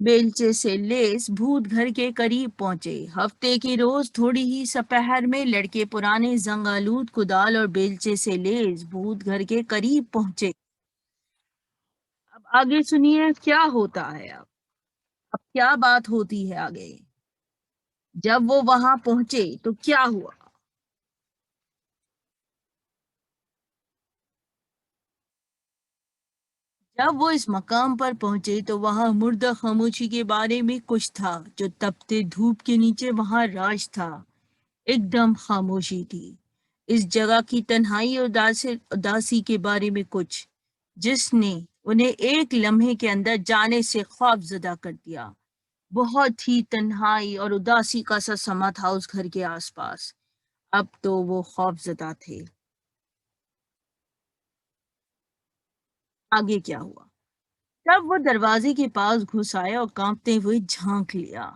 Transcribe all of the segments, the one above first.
بیلچے سے لیس بھوت گھر کے قریب پہنچے۔ ہفتے کے روز تھوڑی ہی سپہر میں لڑکے پرانے زنگ آلود کدال اور بیلچے سے لیس بھوت گھر کے قریب پہنچے۔ اب آگے سنیے کیا ہوتا ہے۔ اب کیا بات ہوتی ہے آگے۔ جب وہ وہاں پہنچے تو کیا ہوا۔ جب وہ اس مقام پر پہنچے تو وہاں مردہ خاموشی کے بارے میں کچھ تھا جو تپتے دھوپ کے نیچے وہاں راج تھا۔ ایک دم خاموشی تھی۔ اس جگہ کی تنہائی اور اداسی کے بارے میں کچھ جس نے انہیں ایک لمحے کے اندر جانے سے خوف زدہ کر دیا۔ بہت ہی تنہائی اور اداسی کا سا سما تھا اس گھر کے آس پاس۔ اب تو وہ خوف زدہ تھے۔ آگے کیا ہوا۔ تب وہ دروازے کے پاس گھس آئے اور کانپتے ہوئے جھانک لیا۔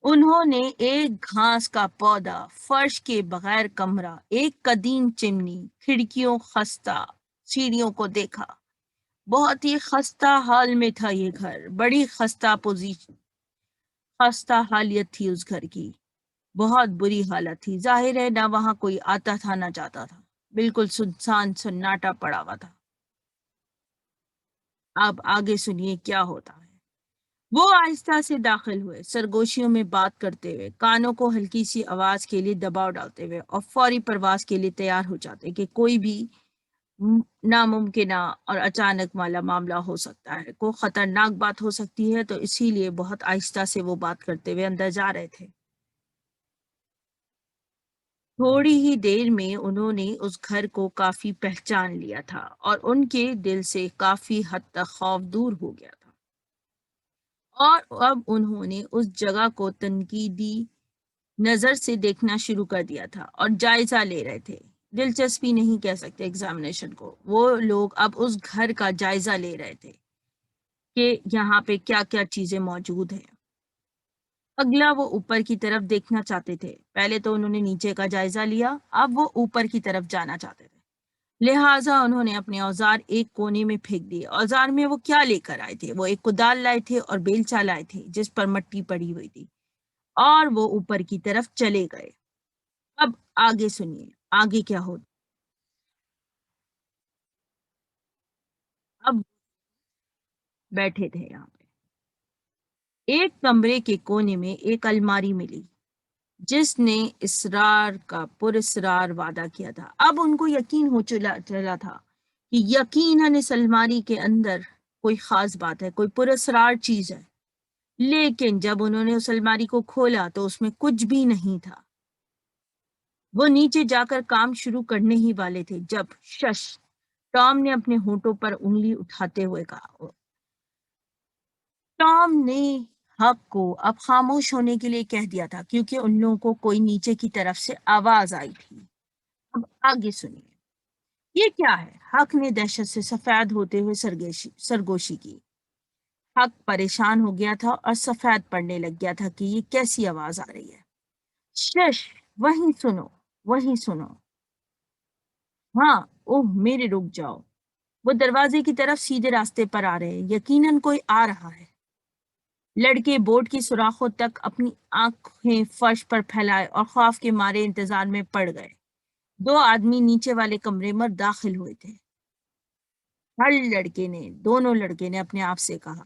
انہوں نے ایک گھاس کا پودا، فرش کے بغیر کمرہ، ایک قدیم چمنی، کھڑکیوں خستہ سیڑھیوں کو دیکھا۔ بہت ہی خستہ حال میں تھا یہ گھر۔ بڑی خستہ حالیت تھی اس گھر کی۔ بہت بری حالت تھی۔ ظاہر ہے نہ وہاں کوئی آتا تھا نہ جاتا تھا۔ بالکل سنسان سناٹا پڑا ہوا تھا۔ اب آگے سنیے کیا ہوتا ہے۔ وہ آہستہ سے داخل ہوئے، سرگوشیوں میں بات کرتے ہوئے، کانوں کو ہلکی سی آواز کے لیے دباؤ ڈالتے ہوئے، اور فوری پرواز کے لیے تیار ہو جاتے کہ کوئی بھی ناممکنہ اور اچانک والا معاملہ ہو سکتا ہے، کوئی خطرناک بات ہو سکتی ہے، تو اسی لیے بہت آہستہ سے وہ بات کرتے ہوئے اندر جا رہے تھے۔ تھوڑی ہی دیر میں انہوں نے اس گھر کو کافی پہچان لیا تھا اور ان کے دل سے کافی حد تک خوف دور ہو گیا تھا، اور اب انہوں نے اس جگہ کو تنقیدی نظر سے دیکھنا شروع کر دیا تھا اور جائزہ لے رہے تھے۔ دلچسپی نہیں کہہ سکتے ایگزامینیشن کو، وہ لوگ اب اس گھر کا جائزہ لے رہے تھے کہ یہاں پہ کیا کیا چیزیں موجود ہیں۔ اگلا وہ اوپر کی طرف دیکھنا چاہتے تھے۔ پہلے تو انہوں نے نیچے کا جائزہ لیا، اب وہ اوپر کی طرف جانا چاہتے تھے۔ لہٰذا انہوں نے اپنے اوزار ایک کونے میں پھینک دیے۔ اوزار میں وہ کیا لے کر آئے تھے؟ وہ ایک کدال لائے تھے اور بیلچا لائے تھے جس پر مٹی پڑی ہوئی تھی، اور وہ اوپر کی طرف چلے گئے۔ اب آگے سنیے آگے کیا ہوتا۔ اب بیٹھے تھے یہاں پہ، ایک کمرے کے کونے میں ایک الماری ملی جس نے اسرار کا پراسرار وعدہ کیا تھا۔ اب ان کو یقین ہو چلا تھا کہ یقیناً اس الماری کے اندر کوئی خاص بات ہے، کوئی پراسرار چیز ہے۔ لیکن جب انہوں نے اس الماری کو کھولا تو اس میں کچھ بھی نہیں تھا۔ وہ نیچے جا کر کام شروع کرنے ہی والے تھے جب شش ٹام نے اپنے ہونٹوں پر انگلی اٹھاتے ہوئے کہا۔ ٹام نے حق کو اب خاموش ہونے کے لیے کہہ دیا تھا کیونکہ ان لوگوں کو کوئی نیچے کی طرف سے آواز آئی تھی۔ اب آگے سنیے یہ کیا ہے۔ حق نے دہشت سے سفید ہوتے ہوئے سرگوشی کی۔ حق پریشان ہو گیا تھا اور سفید پڑنے لگ گیا تھا کہ یہ کیسی آواز آ رہی ہے۔ شش وہیں سنو، وہیں سنو۔ ہاں اوہ میرے رک جاؤ، وہ دروازے کی طرف سیدھے راستے پر آ رہے ہیں، یقیناً کوئی آ رہا ہے۔ لڑکے بورڈ کی سوراخوں تک اپنی آنکھیں فرش پر پھیلائے اور خوف کے مارے انتظار میں پڑ گئے۔ دو آدمی نیچے والے کمرے میں داخل ہوئے تھے۔ دونوں لڑکے نے اپنے آپ سے کہا،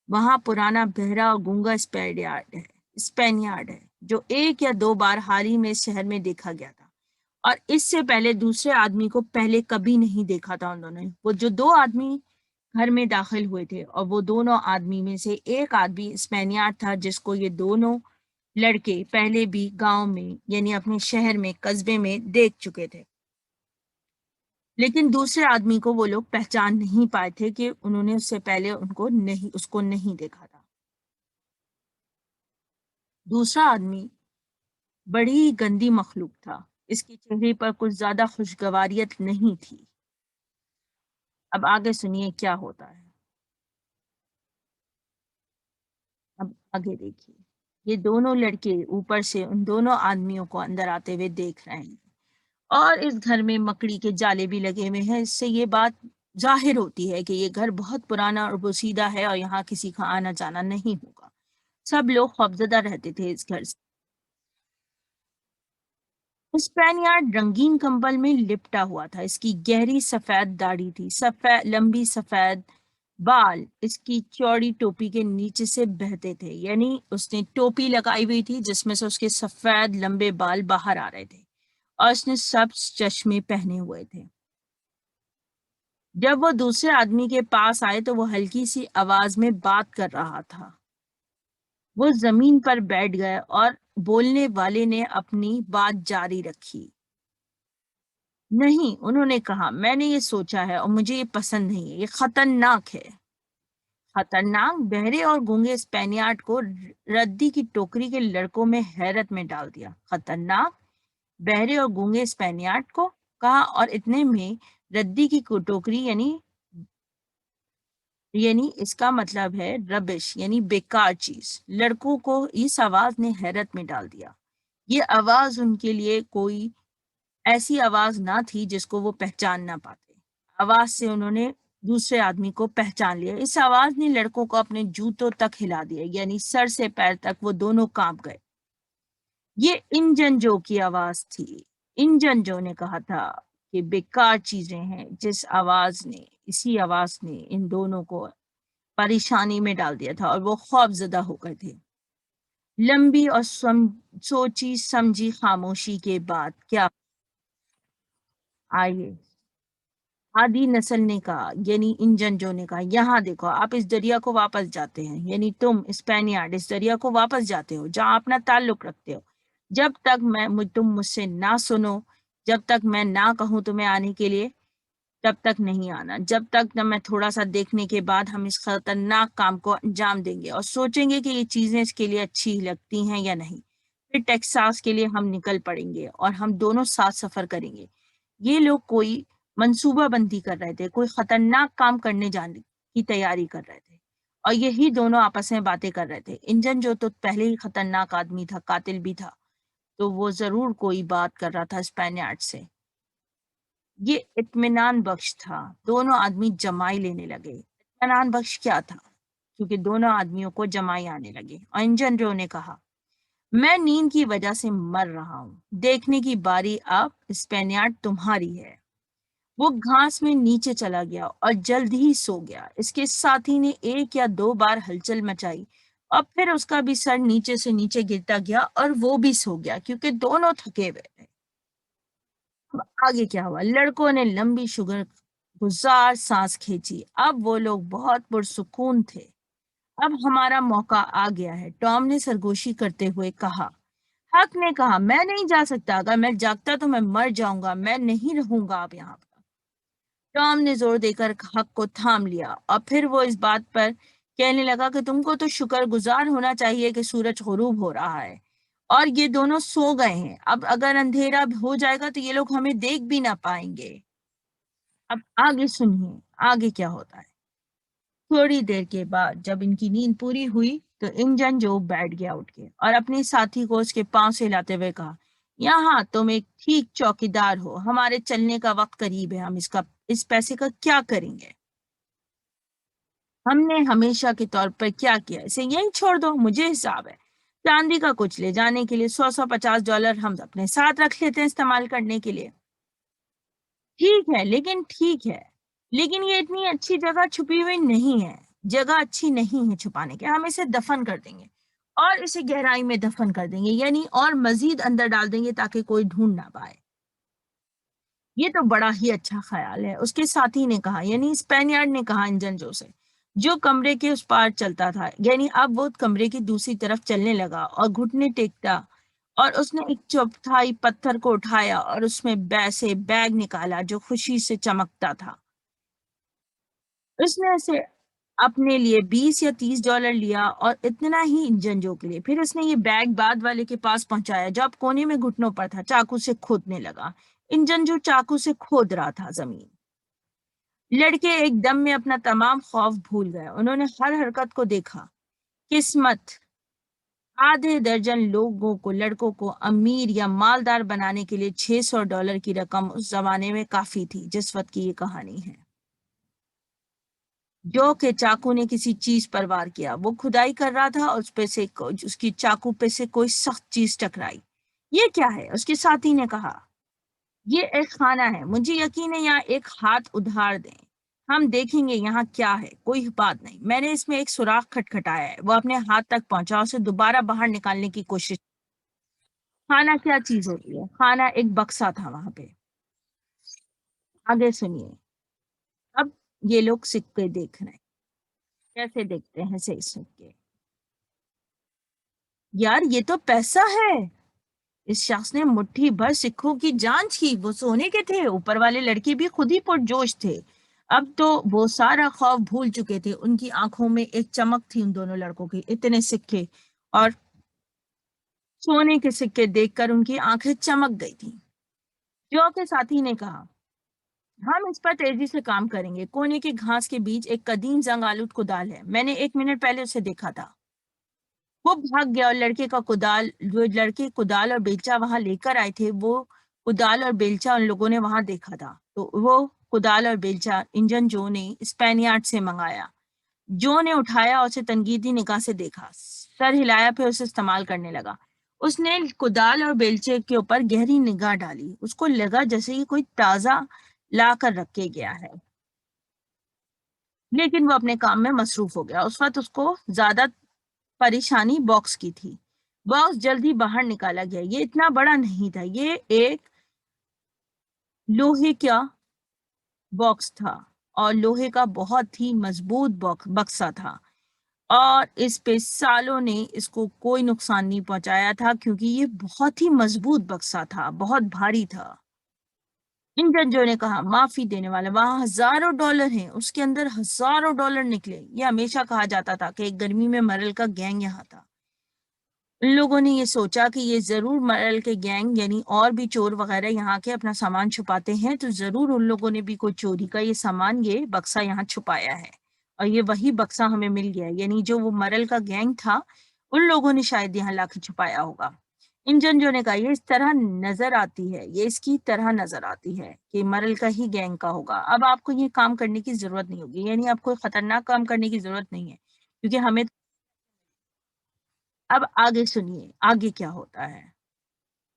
وہاں پرانا بہرا اور گونگا اسپینیارڈ ہے جو ایک یا دو بار حال ہی میں اس شہر میں دیکھا گیا تھا، اور اس سے پہلے دوسرے آدمی کو پہلے کبھی نہیں دیکھا تھا انہوں نے۔ وہ جو دو آدمی گھر میں داخل ہوئے تھے، اور وہ دونوں آدمی میں سے ایک آدمی اسپینیارڈ تھا جس کو یہ دونوں لڑکے پہلے بھی گاؤں میں یعنی اپنے شہر میں قصبے میں دیکھ چکے تھے، لیکن دوسرے آدمی کو وہ لوگ پہچان نہیں پائے تھے کہ انہوں نے اس سے پہلے اس کو نہیں دیکھا تھا۔ دوسرا آدمی بڑی گندی مخلوق تھا، اس کے چہرے پر کچھ زیادہ خوشگواریت نہیں تھی۔ اب آگے سنیے کیا ہوتا ہے۔ اب آگے دیکھیے، یہ دونوں لڑکے اوپر سے ان دونوں آدمیوں کو اندر آتے ہوئے دیکھ رہے ہیں، اور اس گھر میں مکڑی کے جالے بھی لگے ہوئے ہیں۔ اس سے یہ بات ظاہر ہوتی ہے کہ یہ گھر بہت پرانا اور بوسیدہ ہے اور یہاں کسی کا آنا جانا نہیں ہوگا۔ سب لوگ خوفزدہ رہتے تھے اس گھر سے۔ اسپینیارڈ رنگین کمبل میں لپٹا ہوا تھا، اس کی گہری سفید داڑھی تھی، سفید لمبی سفید بال اس کی چوڑی ٹوپی کے نیچے سے بہتے تھے، یعنی اس نے ٹوپی لگائی ہوئی تھی جس میں سے اس کے سفید لمبے بال باہر آ رہے تھے، اور اس نے سبز چشمے پہنے ہوئے تھے۔ جب وہ دوسرے آدمی کے پاس آئے تو وہ ہلکی سی آواز میں بات کر رہا تھا۔ وہ زمین پر بیٹھ گئے اور بولنے والے نے اپنی بات جاری رکھی۔ نہیں، انہوں نے کہا، میں نے یہ سوچا ہے اور مجھے یہ پسند نہیں ہے، یہ خطرناک ہے۔ خطرناک؟ بہرے اور گونگے اسپینیارڈ کو ردی کی ٹوکری کے لڑکوں میں حیرت میں ڈال دیا۔ خطرناک؟ بہرے اور گونگے اسپینیارڈ کو کہا، اور اتنے میں ردی کی ٹوکری یعنی اس کا مطلب ہے ربش، یعنی بیکار چیز، لڑکوں کو اس آواز نے حیرت میں ڈال دیا۔ یہ آواز ان کے لیے کوئی ایسی آواز نہ تھی جس کو وہ پہچان نہ پاتے۔ آواز سے انہوں نے دوسرے آدمی کو پہچان لیا۔ اس آواز نے لڑکوں کو اپنے جوتوں تک ہلا دیا، یعنی سر سے پیر تک وہ دونوں کانپ گئے۔ یہ انجن جو کی آواز تھی۔ انجن جو نے کہا تھا کہ بیکار چیزیں ہیں، اسی آواز نے ان دونوں کو پریشانی میں ڈال دیا تھا اور وہ خوف زدہ ہو گئے تھے۔ لمبی اور سوچی سمجھی خاموشی کے بعد کیا آئیے آدھی نسل نے کہا، یعنی انجن جو نے کہا، یہاں دیکھو، آپ اس دریا کو واپس جاتے ہیں، یعنی تم اسپینیارڈ اس دریا کو واپس جاتے ہو جہاں اپنا تعلق رکھتے ہو۔ جب تک تم مجھ سے نہ سنو، جب تک میں نہ کہوں تمہیں آنے کے لیے، تب تک نہیں آنا۔ جب تک نہ میں تھوڑا سا دیکھنے کے بعد ہم اس خطرناک کام کو انجام دیں گے اور سوچیں گے کہ یہ چیزیں اس کے لیے اچھی لگتی ہیں یا نہیں۔ پھر ٹیکساس کے لیے ہم نکل پڑیں گے اور ہم دونوں ساتھ سفر کریں گے۔ یہ لوگ کوئی منصوبہ بندی کر رہے تھے، کوئی خطرناک کام کرنے جانے کی تیاری کر رہے تھے، اور یہی دونوں آپس میں باتیں کر رہے تھے۔ انجن جو تو پہلے ہی خطرناک آدمی تھا، قاتل بھی تھا، تو وہ ضرور کوئی بات کر رہا تھا اسپینیارڈ سے۔ یہ اطمینان بخش تھا۔ دونوں آدمی جمائی لینے لگے۔ اطمینان بخش کیا تھا؟ کیونکہ دونوں آدمیوں کو جمائی آنے لگے، اور انجن جو نے کہا، میں نیند کی وجہ سے مر رہا ہوں، دیکھنے کی باری اب اسپینیارڈ تمہاری ہے۔ وہ گھاس میں نیچے چلا گیا اور جلد ہی سو گیا۔ اس کے ساتھی نے 1 یا 2 بار ہلچل مچائی اور پھر اس کا بھی سر نیچے سے نیچے گرتا گیا اور وہ بھی سو گیا، کیونکہ دونوں تھکے ہوئے تھے۔ اب آگے کیا ہوا؟ لڑکوں نے لمبی شگر گزار سانس کھینچی۔ اب وہ لوگ بہت پرسکون تھے۔ اب ہمارا موقع آ گیا ہے، ٹام نے سرگوشی کرتے ہوئے کہا۔ حق نے کہا، میں نہیں جا سکتا، اگر میں جاگتا تو میں مر جاؤں گا، میں نہیں رہوں گا اب یہاں پر۔ ٹام نے زور دے کر حق کو تھام لیا، اور پھر وہ اس بات پر کہنے لگا کہ تم کو تو شکر گزار ہونا چاہیے کہ سورج غروب ہو رہا ہے اور یہ دونوں سو گئے ہیں۔ اب اگر اندھیرا ہو جائے گا تو یہ لوگ ہمیں دیکھ بھی نہ پائیں گے۔ اب آگے سنیے، آگے کیا ہوتا ہے۔ تھوڑی دیر کے بعد جب ان کی نیند پوری ہوئی تو انجن جو بیٹھ گیا اٹھ کے، اور اپنے ساتھی کو اس کے پاؤں سے ہلاتے ہوئے کہا، یہاں تم ایک ٹھیک چوکیدار ہو، ہمارے چلنے کا وقت قریب ہے، ہم اس پیسے کا کیا کریں گے؟ ہم نے ہمیشہ کے طور پر کیا کیا، اسے یہیں چھوڑ دو، مجھے حساب ہے۔ چاندی کا کچھ لے جانے کے لیے 100-150 ڈالر ہم اپنے ساتھ رکھ لیتے ہیں استعمال کرنے کے لیے۔ ٹھیک ہے، لیکن یہ اتنی اچھی جگہ چھپی ہوئی نہیں ہے، جگہ اچھی نہیں ہے چھپانے کے، ہم اسے دفن کر دیں گے اور اسے گہرائی میں دفن کر دیں گے، یعنی اور مزید اندر ڈال دیں گے تاکہ کوئی ڈھونڈ نہ پائے۔ یہ تو بڑا ہی اچھا خیال ہے، اس کے ساتھی نے کہا، یعنی اسپینیارڈ نے کہا انجن جو سے، جو کمرے کے اس پار چلتا تھا، یعنی اب وہ کمرے کی دوسری طرف چلنے لگا اور گھٹنے ٹیکتا، اور اس نے ایک چوتھائی پتھر کو اٹھایا اور اس میں سے بیگ نکالا جو خوشی سے چمکتا تھا۔ اس نے اسے اپنے لیے 20 یا 30 ڈالر لیا اور اتنا ہی انجن جو کے لیے۔ پھر اس نے یہ بیگ بعد والے کے پاس پہنچایا جو اب کونے میں گھٹنوں پر تھا، چاقو سے کھودنے لگا۔ انجن جو چاقو سے کھود رہا تھا زمین۔ لڑکے ایک دم میں اپنا تمام خوف بھول گئے، انہوں نے ہر حرکت کو دیکھا۔ قسمت! آدھے درجن لڑکوں کو امیر یا مالدار بنانے کے لیے $600 کی رقم اس زمانے میں کافی تھی جس وقت کی یہ کہانی ہے۔ جو کہ چاقو نے کسی چیز پر وار کیا. وہ کھدائی کر رہا تھا اور اس کی چاقو پہ سے کوئی سخت چیز ٹکرائی. یہ کیا ہے؟ اس کے ساتھی نے کہا. یہ ایک خانہ ہے. مجھے یقین ہے یہاں ایک ہاتھ ادھار دیں. ہم دیکھیں گے یہاں کیا ہے. کوئی بات نہیں. میں نے اس میں ایک سوراخ کھٹکھٹایا ہے. وہ اپنے ہاتھ تک پہنچا, اسے دوبارہ باہر نکالنے کی کوشش. خانہ کیا چیز ہوتی ہے؟ خانہ ایک بکسا تھا وہاں پہ. آگے سنیے. اب یہ لوگ سکے دیکھ رہے ہیں. کیسے دیکھتے ہیں صحیح سکے؟ یار یہ تو پیسہ ہے. اس شخص نے مٹھی بھر سکھوں کی جانچ کی. وہ سونے کے تھے. اوپر والے لڑکے بھی خود ہی پرجوش تھے. اب تو وہ سارا خوف بھول چکے تھے. ان کی آنکھوں میں ایک چمک تھی. ان دونوں لڑکوں کی اتنے سکے اور سونے کے سکے دیکھ کر ان کی آنکھیں چمک گئی تھی. جو کے ساتھی نے کہا, ہم اس پر تیزی سے کام کریں گے. کونے کے گھاس کے بیچ ایک قدیم زنگ آلود کدال ہے. میں نے 1 منٹ پہلے اسے دیکھا تھا. وہ بھاگ گیا اور لڑکے کدال اور بیلچہ وہاں لے کر آئے تھے. وہ کدال اور بیلچہ ان لوگوں نے وہاں دیکھا تھا. تو وہ کدال اور بیلچہ انجن جو نے اسپینیارڈ سے منگایا. جو نے اٹھایا اور اسے تنقیدی نگاہ سے دیکھا, سر ہلایا, پھر اسے استعمال کرنے لگا. اس نے کدال اور بیلچے کے اوپر گہری نگاہ ڈالی. اس کو لگا جیسے کہ کوئی تازہ لا کر رکھے گیا ہے, لیکن وہ اپنے کام میں مصروف ہو گیا. اس وقت اس کو زیادہ پریشانی باکس کی تھی. باکس جلدی باہر نکالا گیا. یہ اتنا بڑا نہیں تھا. یہ ایک لوہے کا باکس تھا اور لوہے کا بہت ہی مضبوط بکسا تھا, اور اس پہ سالوں نے اس کو کوئی نقصان نہیں پہنچایا تھا کیونکہ یہ بہت ہی مضبوط بکسا تھا, بہت بھاری تھا. انجن جو نے کہا, معافی دینے والا, وہاں ہزاروں ڈالر ہیں. اس کے اندر ہزاروں ڈالر نکلے. یہ ہمیشہ کہا جاتا تھا کہ ایک گرمی میں مرل کا گینگ یہاں تھا. ان لوگوں نے یہ سوچا کہ یہ ضرور مرل کے گینگ یعنی اور بھی چور وغیرہ یہاں کے اپنا سامان چھپاتے ہیں, تو ضرور ان لوگوں نے بھی کوئی چوری کا یہ سامان, یہ بکسا یہاں چھپایا ہے. اور یہ وہی بکسا ہمیں مل گیا, یعنی جو وہ مرل کا گینگ تھا ان لوگوں نے شاید یہاں لا کے چھپایا ہوگا. انجن جو نے کہا, یہ اس طرح نظر آتی ہے, یہ اس کی طرح نظر آتی ہے کہ مرل کا ہی گینگ کا ہوگا. اب آپ کو یہ کام کرنے کی ضرورت نہیں ہوگی, یعنی آپ کو خطرناک کام کرنے کی ضرورت نہیں ہے کیونکہ ہمیں. اب آگے سنیے آگے کیا ہوتا ہے.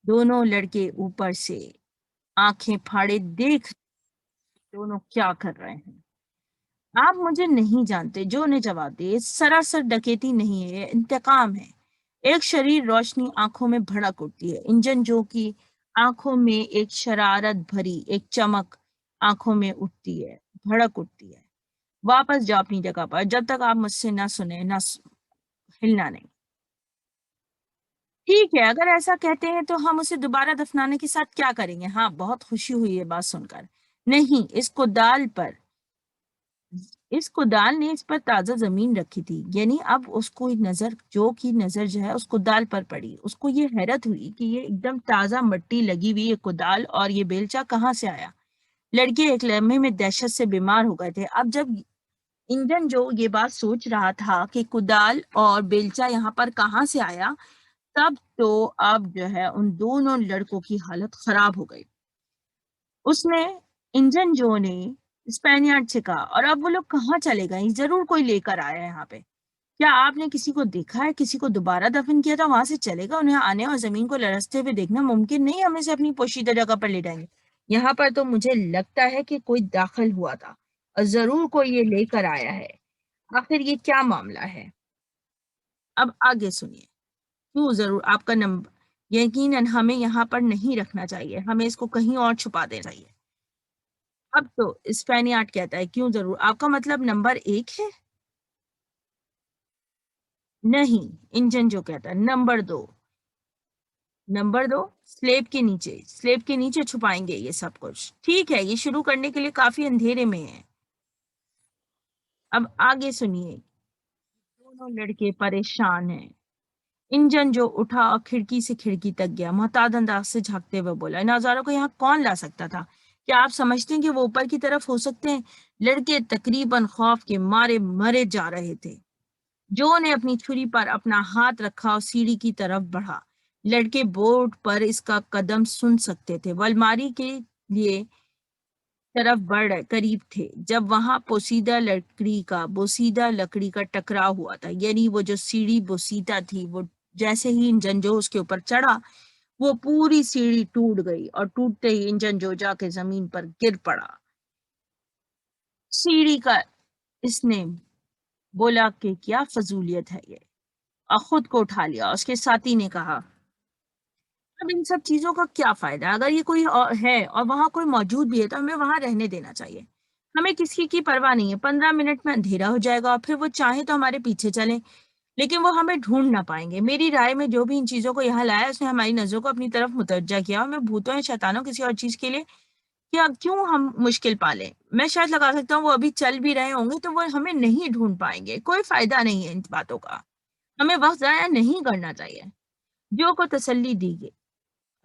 دونوں لڑکے اوپر سے آنکھیں پھاڑے دیکھ دونوں کیا کر رہے ہیں. آپ مجھے نہیں جانتے, جو نے جواب دیا. سراسر ڈکیتی نہیں ہے, انتقام ہے. ایک شریر روشنی آنکھوں میں بھڑک اٹھتی ہے. انجن جو کی آنکھوں میں ایک شرارت بھری ایک چمک آنکھوں میں اٹھتی ہے, بھڑک اٹھتی ہے. واپس جاؤ اپنی جگہ پر, جب تک آپ مجھ سے نہ سنیں ہلنا نہیں. ٹھیک ہے, اگر ایسا کہتے ہیں تو ہم اسے دوبارہ دفنانے کے ساتھ کیا کریں گے. ہاں, بہت خوشی ہوئی یہ بات سن کر. نہیں, اس کدال نے اس پر تازہ زمین رکھی تھی. یعنی اب اس کو نظر جو ہے اس کدال پر پڑی. اس کو یہ حیرت ہوئی کہ یہ ایک دم تازہ مٹی لگی ہوئی یہ کدال اور یہ بیلچہ کہاں سے آیا. لڑکے ایک لمحے میں دہشت سے بیمار ہو گئے تھے. اب جب انجن جو یہ بات سوچ رہا تھا کہ کدال اور بیلچہ یہاں پر کہاں سے آیا, تب تو اب جو ہے ان دونوں لڑکوں کی حالت خراب ہو گئی. اس نے انجن جو نے اسپینیارڈ سے کہا, اور اب وہ لوگ کہاں چلے گئے؟ ضرور کوئی لے کر آیا ہے یہاں پہ. کیا آپ نے کسی کو دیکھا ہے؟ کسی کو دوبارہ دفن کیا تھا وہاں سے چلے گا؟ انہیں آنے اور زمین کو لرزتے ہوئے دیکھنا ممکن نہیں. ہم اسے اپنی پوشیدہ جگہ پر لے جائیں گے. یہاں پر تو مجھے لگتا ہے کہ کوئی داخل ہوا تھا اور ضرور کوئی یہ لے کر آیا ہے. آخر یہ کیا معاملہ ہے؟ اب آگے سنیے. کیوں ضرور آپ کا نمبر یقیناً ہمیں یہاں پر نہیں رکھنا چاہیے, ہمیں اس کو کہیں اور چھپا دینا چاہیے. اب تو اسپینیارڈ کہتا ہے, کیوں ضرور, آپ کا مطلب نمبر 1 ہے؟ نہیں, انجن جو کہتا ہے نمبر 2 سلیب کے نیچے چھپائیں گے یہ سب کچھ. ٹھیک ہے, یہ شروع کرنے کے لیے کافی اندھیرے میں ہے. اب آگے سنیے. دونوں لڑکے پریشان ہیں. انجن جو اٹھا اور کھڑکی سے کھڑکی تک گیا, محتاط انداز سے جھانکتے ہوئے بولا, ان اوزاروں کو یہاں کون لا سکتا تھا؟ کیا آپ سمجھتے ہیں کہ وہ اوپر کی طرف ہو سکتے ہیں؟ لڑکے تقریباً خوف کے مارے مرے جا رہے تھے. جو نے اپنی چھری پر اپنا ہاتھ رکھا اور سیڑھی کی طرف بڑھا. لڑکے بورڈ پر اس کا قدم سن سکتے تھے. وہ الماری کے لیے طرف بڑھ قریب تھے جب وہاں بوسیدہ لکڑی کا ٹکراؤ ہوا تھا، یعنی وہ جو سیڑھی بوسیدہ تھی، وہ جیسے ہی انجن جو اس کے اوپر چڑھا وہ پوری سیڑھی ٹوٹ گئی اور ٹوٹتے ہی انجن جو جا کے زمین پر گر پڑا۔ سیڑھی کا اس نے بولا کہ کیا فضولیت ہے یہ، اور خود کو اٹھا لیا۔ اس کے ساتھی نے کہا اب ان سب چیزوں کا کیا فائدہ، اگر یہ کوئی ہے اور وہاں کوئی موجود بھی ہے تو ہمیں وہاں رہنے دینا چاہیے، ہمیں کسی کی پرواہ نہیں ہے، 15 منٹ میں اندھیرا ہو جائے گا اور پھر وہ چاہیں تو ہمارے پیچھے چلیں لیکن وہ ہمیں ڈھونڈ نہ پائیں گے۔ میری رائے میں جو بھی ان چیزوں کو یہاں لایا اس نے ہماری نظروں کو اپنی طرف متوجہ کیا، اور میں بھوتوں یا شیطانوں کسی اور چیز کے لیے کیوں ہم مشکل پالیں۔ میں شاید لگا سکتا ہوں وہ ابھی چل بھی رہے ہوں گے تو وہ ہمیں نہیں ڈھونڈ پائیں گے، کوئی فائدہ نہیں ہے ان باتوں کا، ہمیں وقت ضائع نہیں کرنا چاہیے۔ جو کو تسلی دی گئی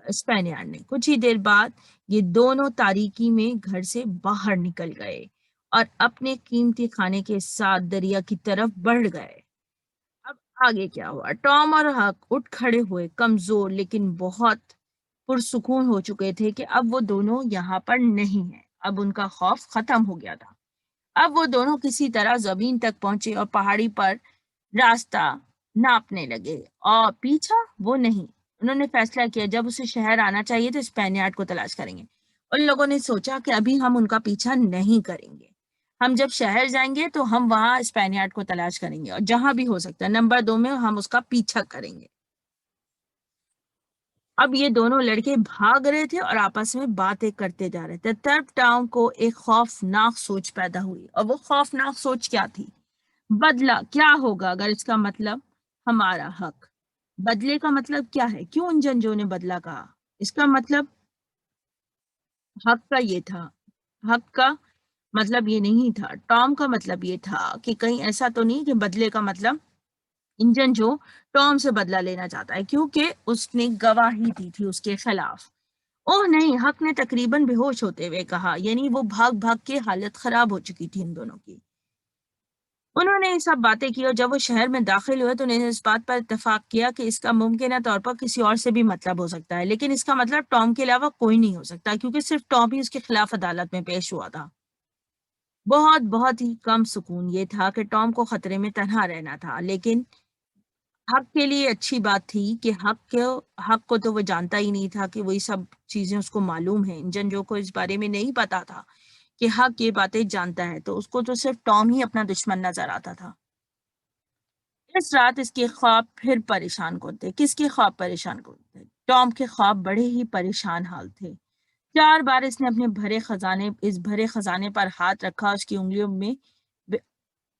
اسپینیارڈ نے۔ کچھ ہی دیر بعد یہ دونوں تاریکی میں گھر سے باہر نکل گئے اور اپنے قیمتی کھانے کے ساتھ دریا کی طرف بڑھ گئے۔ اب آگے کیا ہوا؟ ٹام اور ہک اٹھ کھڑے ہوئے، کمزور لیکن بہت پرسکون ہو چکے تھے کہ اب وہ دونوں یہاں پر نہیں ہیں، اب ان کا خوف ختم ہو گیا تھا۔ اب وہ دونوں کسی طرح زمین تک پہنچے اور پہاڑی پر راستہ ناپنے لگے، اور پیچھا وہ نہیں۔ انہوں نے فیصلہ کیا جب اسے شہر آنا چاہیے تو اسپینیارڈ کو تلاش کریں گے۔ ان لوگوں نے سوچا کہ ابھی ہم ان کا پیچھا نہیں کریں گے، ہم جب شہر جائیں گے تو ہم وہاں اسپینیارڈ کو تلاش کریں گے اور جہاں بھی ہو سکتا ہے نمبر 2 میں ہم اس کا پیچھا کریں گے۔ اب یہ دونوں لڑکے بھاگ رہے تھے اور آپس میں باتیں کرتے جا رہے تھے، تب ٹام کو ایک خوفناک سوچ پیدا ہوئی، اور وہ خوفناک سوچ کیا تھی؟ بدلہ کیا ہوگا اگر اس کا مطلب ہمارا حق؟ بدلے کا مطلب کیا ہے؟ کیوں ان جنجوں نے بدلہ کہا؟ اس کا مطلب حق کا یہ تھا، حق کا مطلب یہ نہیں تھا، ٹام کا مطلب یہ تھا کہ کہیں ایسا تو نہیں کہ بدلے کا مطلب انجن جو ٹام سے بدلہ لینا چاہتا ہے کیونکہ اس نے گواہی دی تھی اس کے خلاف۔ اوہ نہیں، حق نے تقریباً بے ہوش ہوتے ہوئے کہا، یعنی وہ بھاگ بھاگ کے حالت خراب ہو چکی تھی ان دونوں کی۔ انہوں نے یہ سب باتیں کی اور جب وہ شہر میں داخل ہوئے تو انہوں نے اس بات پر اتفاق کیا کہ اس کا ممکنہ طور پر کسی اور سے بھی مطلب ہو سکتا ہے، لیکن اس کا مطلب ٹام کے علاوہ کوئی نہیں ہو سکتا کیونکہ صرف ٹام ہی اس کے خلاف عدالت میں پیش ہوا تھا۔ بہت ہی کم سکون یہ تھا کہ ٹام کو خطرے میں تنہا رہنا تھا، لیکن حق کے لیے اچھی بات تھی کہ حق کو تو وہ جانتا ہی نہیں تھا کہ وہی سب چیزیں اس کو معلوم ہیں۔ انجن جو کو اس بارے میں نہیں پتا تھا کہ حق یہ باتیں جانتا ہے، تو اس کو تو صرف ٹام ہی اپنا دشمن نظر آتا تھا۔ اس رات اس کے خواب پھر پریشان کرتے۔ کس کے خواب پریشان کرتے؟ ٹام کے خواب بڑے ہی پریشان حال تھے۔ 4 بار اس نے اپنے بھرے خزانے پر ہاتھ رکھا، اس کی انگلیوں میں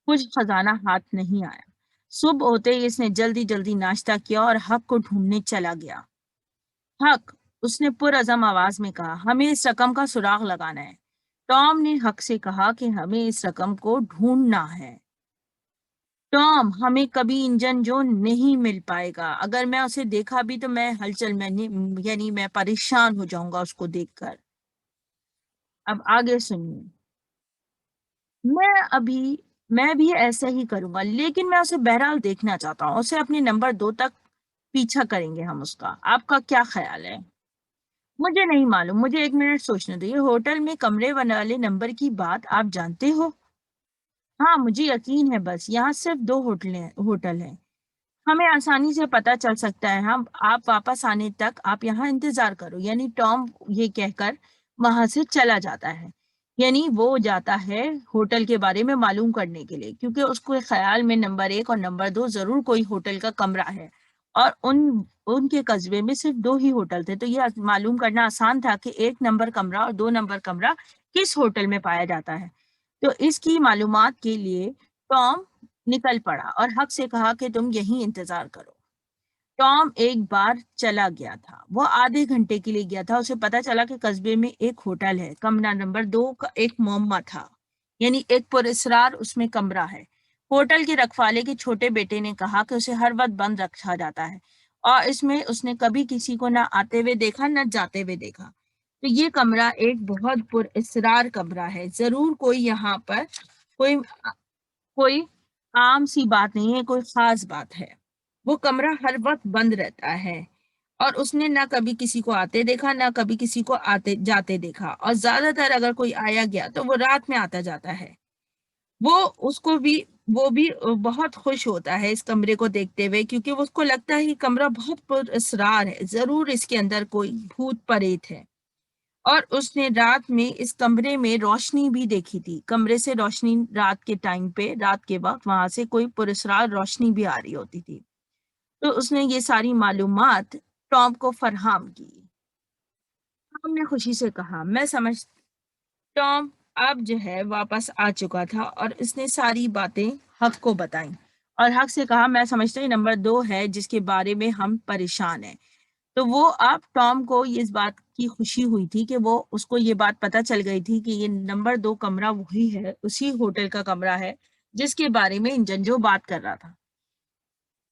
کچھ خزانہ ہاتھ نہیں آیا۔ صبح ہوتے ہی اس نے جلدی جلدی ناشتہ کیا اور حق کو ڈھونڈنے چلا گیا۔ حق، اس نے پرعزم آواز میں کہا، ہمیں اس رقم کا سراغ لگانا ہے۔ ٹام نے حق سے کہا کہ ہمیں اس رقم کو ڈھونڈنا ہے۔ ٹام، ہمیں کبھی انجن جو نہیں مل پائے گا، اگر میں اسے دیکھا بھی تو میں یعنی میں پریشان ہو جاؤں گا اس کو دیکھ کر۔ اب آگے سنیے، میں بھی ایسا ہی کروں گا، لیکن میں اسے بہرحال دیکھنا چاہتا ہوں، اسے اپنے نمبر 2 تک پیچھا کریں گے ہم اس کا۔ آپ کا کیا خیال ہے؟ مجھے نہیں معلوم، مجھے 1 منٹ سوچنے دو۔ یہ ہوٹل میں کمرے والے نمبر کی بات آپ جانتے ہو؟ ہاں مجھے یقین ہے، بس یہاں صرف 2 ہوٹل ہیں، ہمیں آسانی سے پتہ چل سکتا ہے۔ آپ واپس آنے تک آپ یہاں انتظار کرو، یعنی ٹام یہ کہہ کر وہاں سے چلا جاتا ہے، یعنی وہ جاتا ہے ہوٹل کے بارے میں معلوم کرنے کے لیے، کیونکہ اس کو خیال میں نمبر 1 اور نمبر 2 ضرور کوئی ہوٹل کا کمرہ ہے، اور ان کے قصبے میں صرف 2 ہی ہوٹل تھے، تو یہ معلوم کرنا آسان تھا کہ 1 نمبر کمرہ اور 2 نمبر کمرہ کس ہوٹل میں پایا جاتا ہے۔ تو اس کی معلومات کے لیے ٹام نکل پڑا اور حق سے کہا کہ تم یہیں انتظار کرو۔ ٹام ایک بار چلا گیا تھا، وہ آدھے گھنٹے کے لیے گیا تھا، اسے پتا چلا کہ قصبے میں ایک ہوٹل ہے، کمرہ نمبر 2 کا ایک معمہ تھا، یعنی ایک پراسرار اس میں کمرہ ہے۔ ہوٹل کے رکھوالے کے چھوٹے بیٹے نے کہا کہ اسے ہر وقت بند رکھا جاتا ہے اور اس نے کبھی کسی کو نہ آتے ہوئے دیکھا نہ جاتے ہوئے دیکھا، تو یہ کمرہ ایک بہت پراسرار کمرہ ہے، ضرور کوئی یہاں پر کوئی عام سی بات نہیں ہے، کوئی خاص بات ہے۔ وہ کمرہ ہر وقت بند رہتا ہے اور اس نے نہ کبھی کسی کو آتے دیکھا نہ کبھی کسی کو آتے جاتے دیکھا، اور زیادہ تر اگر کوئی آیا گیا تو وہ رات میں آتا جاتا ہے۔ وہ اس کو بھی وہ بھی بہت خوش ہوتا ہے اس کمرے کو دیکھتے ہوئے، کیونکہ اس کو لگتا ہے کہ کمرہ بہت پر اسرار ہے، ضرور اس کے اندر کوئی بھوت پریت ہے۔ اور اس نے رات میں اس کمرے میں روشنی بھی دیکھی تھی، کمرے سے روشنی رات کے ٹائم پہ، رات کے وقت وہاں سے کوئی پراسرار روشنی بھی آ رہی ہوتی تھی۔ تو اس نے یہ ساری معلومات ٹام کو فراہم کی۔ ٹام نے خوشی سے کہا، میں سمجھ ٹام اب جو ہے واپس آ چکا تھا اور اس نے ساری باتیں حق کو بتائیں، اور حق سے کہا، میں سمجھتا ہوں نمبر 2 ہے جس کے بارے میں ہم پریشان ہیں۔ تو وہ اب ٹام کو اس بات کی خوشی ہوئی تھی کہ وہ اس کو یہ بات پتہ چل گئی تھی کہ یہ نمبر 2 کمرہ وہی ہے، اسی ہوٹل کا کمرہ ہے جس کے بارے میں انجن جو بات کر رہا تھا۔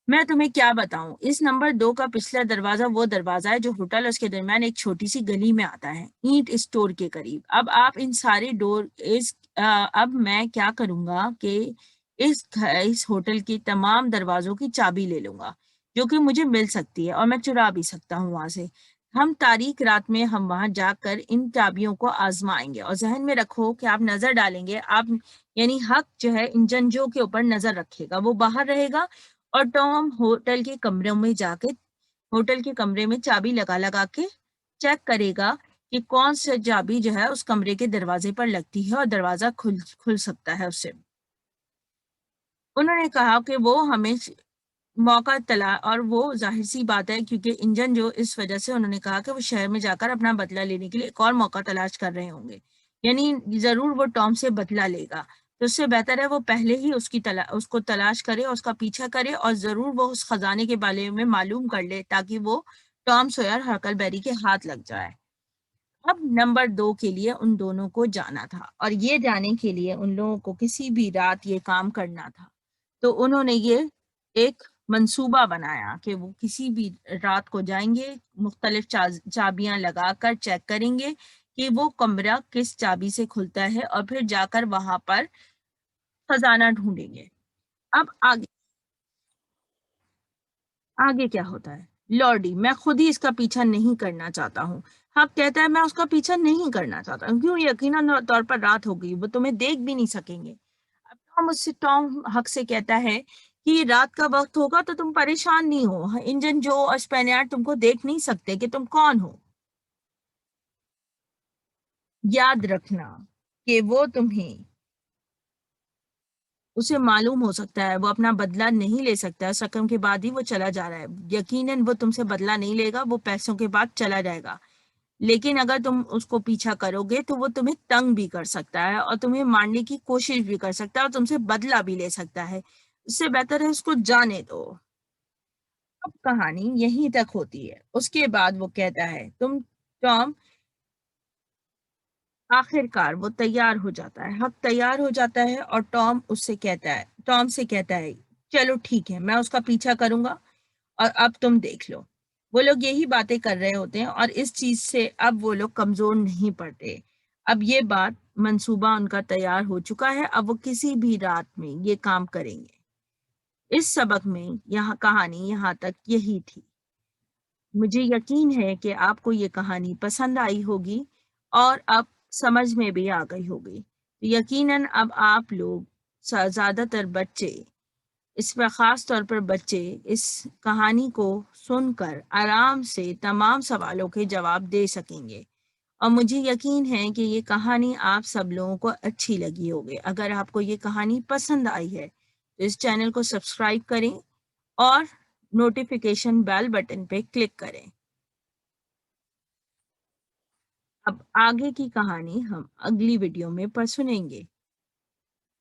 میں تمہیں کیا بتاؤں، اس نمبر 2 کا پچھلا دروازہ وہ دروازہ ہے جو ہوٹل اس کے درمیان ایک چھوٹی سی گلی میں آتا ہے، اینٹ اسٹور کے قریب۔ اب آپ ان سارے اب میں کیا کروں گا کہ اس ہوٹل کے تمام دروازوں کی چابی لے لوں گا جو کہ مجھے مل سکتی ہے، اور میں چرا بھی سکتا ہوں وہاں سے۔ ہم تاریک رات میں ہم وہاں جا کر ان چابیوں کو آزمائیں گے، اور ذہن میں رکھو کہ آپ نظر ڈالیں گے، آپ یعنی حق جو ہے انجن جو کے اوپر نظر رکھے گا، وہ باہر رہے گا، اور ٹام ہوٹل کے کمروں میں جا کے ہوٹل کے کمرے میں چابی لگا لگا کے چیک کرے گا کہ کون سے چابی جو ہے اس کمرے کے دروازے پر لگتی ہے اور دروازہ کھل سکتا ہے اس سے۔ انہوں نے کہا کہ وہ ہمیں موقع اور وہ ظاہر سی بات ہے کیونکہ انجن جو اس وجہ سے انہوں نے کہا کہ وہ شہر میں جا کر اپنا بدلہ لینے کے لیے ایک اور موقع تلاش کر رہے ہوں گے، یعنی ضرور وہ ٹام سے بدلہ لے گا، تو اس سے بہتر ہے وہ پہلے ہی اس کو تلاش کرے اور اس کا پیچھا کرے، اور ضرور وہ اس خزانے کے بارے میں معلوم کر لے تاکہ وہ ٹام سوئر ہرکل بیری کے ہاتھ لگ جائے۔ اب نمبر 2 کے لیے ان دونوں کو جانا تھا، اور یہ جانے کے لیے ان لوگوں کو کسی بھی رات یہ کام کرنا تھا۔ تو انہوں نے یہ ایک منصوبہ بنایا کہ وہ کسی بھی رات کو جائیں گے، مختلف چابیاں لگا کر چیک کریں گے کہ وہ کمرہ کس چابی سے کھلتا ہے، اور پھر جا کر وہاں پر خزانہ ڈھونڈیں گے۔ اب آگے کیا ہوتا ہے؟ لارڈی، میں خود ہی اس کا پیچھا نہیں کرنا چاہتا ہوں۔ حق کہتا ہے میں اس کا پیچھا نہیں کرنا چاہتا ہوں، کیوں؟ یقیناً طور پر رات ہو گئی، وہ تمہیں دیکھ بھی نہیں سکیں گے۔ اب ٹام حق سے کہتا ہے کہ رات کا وقت ہوگا تو تم پریشان نہیں ہو، انجن جو اور اسپینیارڈ تم کو دیکھ نہیں سکتے کہ تم کون ہو۔ یاد رکھنا کہ وہ تمہیں اسے معلوم ہو سکتا ہے، وہ اپنا بدلہ نہیں لے سکتا، اس رقم کے بعد ہی وہ چلا جا رہا ہے، یقیناً وہ تم سے بدلہ نہیں لے گا، وہ پیسوں کے بعد چلا جائے گا، لیکن اگر تم اس کو پیچھا کرو گے تو وہ تمہیں تنگ بھی کر سکتا ہے اور تمہیں مارنے کی کوشش بھی کر سکتا ہے اور تم سے بدلہ بھی لے سکتا ہے، اس سے بہتر ہے اس کو جانے دو۔ اب کہانی یہیں تک ہوتی ہے، اس کے بعد وہ کہتا ہے ٹام آخر کار وہ تیار ہو جاتا ہے، حق تیار ہو جاتا ہے، اور ٹام سے کہتا ہے چلو ٹھیک ہے، میں اس کا پیچھا کروں گا، اور اب تم دیکھ لو۔ وہ لوگ یہی باتیں کر رہے ہوتے ہیں اور اس چیز سے اب وہ لوگ کمزور نہیں پڑتے، اب یہ بات منصوبہ ان کا تیار ہو چکا ہے، اب وہ کسی بھی رات میں یہ کام کریں گے۔ اس سبق میں کہانی یہاں تک یہی تھی۔ مجھے یقین ہے کہ آپ کو یہ کہانی پسند آئی ہوگی اور اب سمجھ میں بھی آ گئی ہوگی۔ یقیناً اب آپ لوگ زیادہ تر بچے، اس میں خاص طور پر بچے، اس کہانی کو سن کر آرام سے تمام سوالوں کے جواب دے سکیں گے، اور مجھے یقین ہے کہ یہ کہانی آپ سب لوگوں کو اچھی لگی ہوگی۔ اگر آپ کو یہ کہانی پسند آئی ہے تو اس چینل کو سبسکرائب کریں اور نوٹیفیکیشن بیل بٹن پہ کلک کریں۔ اب آگے کی کہانی ہم اگلی ویڈیو میں سنیں گے۔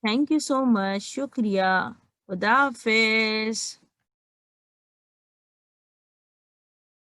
تھینک یو سو مچ، شکریہ، خدا حافظ۔